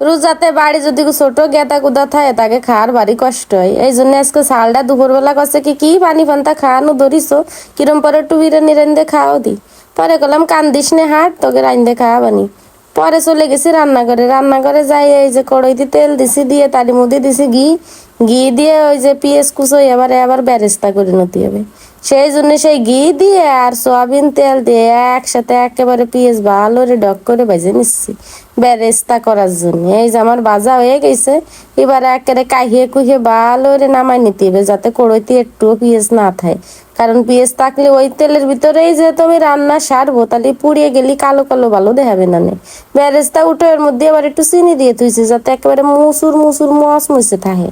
রোজাতে বাড়ি যদি ছোট গেদা গুদা থাকে তাকে খাওয়ার ভারী কষ্ট হয়। এই জন্য আজকে সালটা দুপুরবেলা করছে কি পানি ফান্তা খাওয়ানো ধরিস কিরম পরে একটু বিরিয়ানি রান্ধে খাওয়াও দি। পরে করলাম কান্দিস নে হাট তোকে রান্ধে খাওয়াবানি। পরে চলে গেছি রান্নাঘরে যাই এই যে কড়াইতে তেল দিছি দিয়ে তারি মধ্যে দিছি ঘি ঘি দিয়ে ওই যে পেঁয়াজ কুচো আবার বেরেস্তা করে নিতে হবে। সেই জন্য সেই ঘি দিয়ে আর সয়াবিন তেল দিয়ে একসাথে একেবারে পেঁয়াজ ভালো করে ডক করে ভেজে নিচ্ছি বেরেস্তা করার জন্য। এই যে আমার ভাজা হয়ে গেছে, এবার একেবারে কাহিয়ে কুহিয়ে ভালো করে নামাই নিতে হবে যাতে কড়াইতে একটুও পেঁয়াজ না থাকে। কারণ পেঁয়াজ থাকলে ওই তেলের ভিতরেই যে তুমি রান্না সারবো তাহলে পুড়িয়ে গেলি কালো কালো ভালো দেখাবে না। বেরেস্তা উঠে এর মধ্যে আবার একটু চিনি দিয়ে তুইছি যাতে একেবারে মুসুর মুসুর মচমচে থাকে।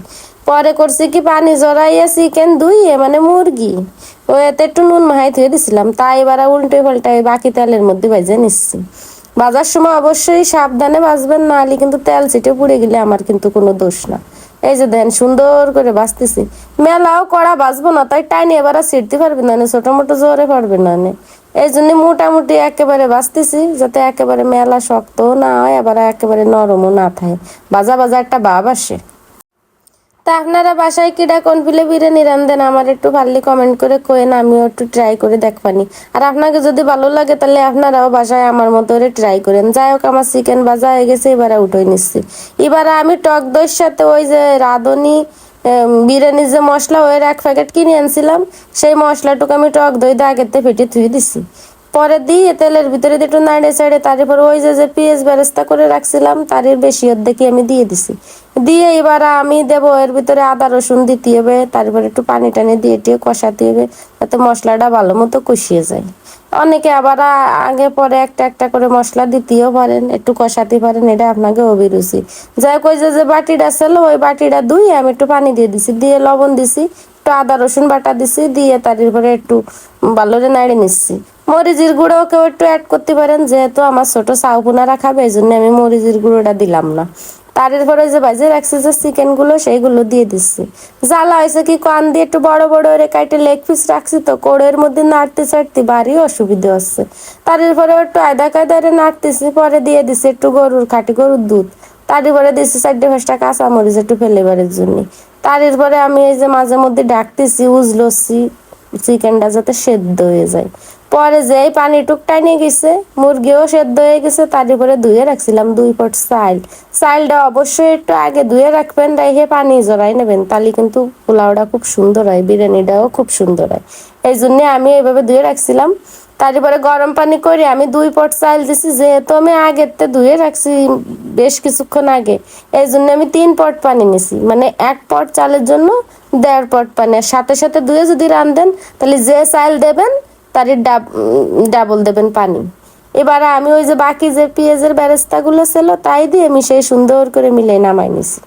পরে করছি কি পানি জড়াইয়া চিকেন ধুইয়ে মানে মুরগি ও এতে একটু নুন মাহাই ধুয়ে দিছিলাম, তাই এবার উল্টে পাল্টাই বাকি তেলের মধ্যে ভেজে নিচ্ছি। ভাজার সময় অবশ্যই সাবধানে ভাজবেন, নাহলে কিন্তু তেল ছিটে পুড়ে গেলে আমার কিন্তু কোনো দোষ না। এই যে দেন সুন্দর করে ভাজতেছি, মেলাও কড়া ভাজবো না তাই টাইনি এবার ছিটতে পারবে না, ছোট মোটো জোরে পারবে না। এই জন্য মোটামুটি একেবারে ভাজতেছি যাতে একেবারে মেলা শক্তও না হয় আবার একেবারে নরমও না থাকে, ভাজা ভাজা একটা ভাব আসে। তা আপনারা বাসায় কিডা কোন পিলে বিরিয়ানি রান্ধেন আমার একটু পারলে কমেন্ট করে কয়েন, আমিও একটু ট্রাই করে দেখবানি। আর আপনাকে যদি ভালো লাগে তাহলে আপনারাও বাসায় আমার মতো করে ট্রাই করেন। যাই হোক আমার চিকেন ভাজা হয়ে গেছে, এবারে উঠে নিচ্ছি। এবারে আমি টক দইয়ের সাথে ওই যে রাঁধুনি বিরিয়ানির যে মশলা ওর 1 প্যাকেট কিনে আনছিলাম, সেই মশলাটুকু আমি টক দই দিয়ে আগেতে ফেটে ধুয়ে দিছি। পরে দিয়ে তেলের ভিতরে একটু নাড়ে চাড়ে তারপরে ওই যে পেঁয়াজ বেরেস্তা করে রাখছিলাম তার বেশি অর্ধেকই আমি দিয়ে দিছি। দিয়ে এবার আমি দেবো এর ভিতরে আদা রসুন দিতে হবে, তারপরে একটু পানি টানি দিয়ে টিয়ে কষাতে হবে যাতে মশলাটা ভালো মতো কষিয়ে যায়। অনেকে আবার আগে পরে একটা একটা করে মশলা দিতেও পারেন, একটু কষাতে পারেন, এটা আপনাকে অভিরুচি। যাই হোক ওই যে বাটিটা ছিল ওই বাটিটা ধুয়ে আমি একটু পানি দিয়ে দিছি, দিয়ে লবণ দিছি, একটু আদা রসুন বাটা দিছি, দিয়ে তারপরে একটু ভালো করে নাড়ে নিচ্ছি। মরিচের গুঁড়োও কেউ একটু অ্যাড করতে পারেন, যেহেতু আমার ছোট চাউপুনারা খাবে এই জন্য আমি মরিচের গুঁড়োটা দিলাম না। তারপরে যে ভাজে রাখছি যে চিকেন গুলো সেইগুলো দিয়ে দিচ্ছি। জ্বালা হয়েছে কি কান দিয়ে একটু বড় বড় করে কাইটে লেগ পিস রাখছি তো কোড়ের মধ্যে নাড়তে চাড়তে ভারী অসুবিধা হচ্ছে। তারপরে একটু আয়দা কায়দারে নাড়তেছি, পরে দিয়ে দিছি একটু খাঁটি গরুর দুধ, তারপরে দিচ্ছি 4-5টা কাঁচা মরিচ একটু ফ্লেভারের জন্য। তারপরে আমি এই যে মাঝে মধ্যে ডাকতেছি উজলছি চিকেনটা যাতে সেদ্ধ হয়ে যায়। পরে যেই পানি টুকটাই নিয়ে গেছে মুরগিও সেদ্ধ হয়ে গেছে, তারপরে ধুয়ে রাখছিলাম 2 পট চাইলটা অবশ্যই একটু আগে ধুয়ে রাখবেন, রেখে পানি জড়াই নেবেন, তাহলে কিন্তু পোলাওটা খুব সুন্দর হয়, বিরিয়ানিটাও খুব সুন্দর হয়। এই জন্য আমি এইভাবে ধুয়ে রাখছিলাম। তারপরে গরম পানি করে আমি 2 পট চাইল দিছি, যেহেতু আমি আগেতে ধুয়ে রাখছি বেশ কিছুক্ষণ আগে, এই জন্য আমি 3 পট পানি নিছি, মানে 1 পট চালের জন্য 1.5 পট পানি। সাথে সাথে ধুয়ে যদি রান্ধেন তাহলে যে চাইল দেবেন তার ডাবল দেবেন পানি। এবারে আমি ওই যে বাকি যে পেঁয়াজের বেরেস্তাগুলো ছিল তাই দিয়ে আমি সেই সুন্দর করে মিলে নামাই নিছি।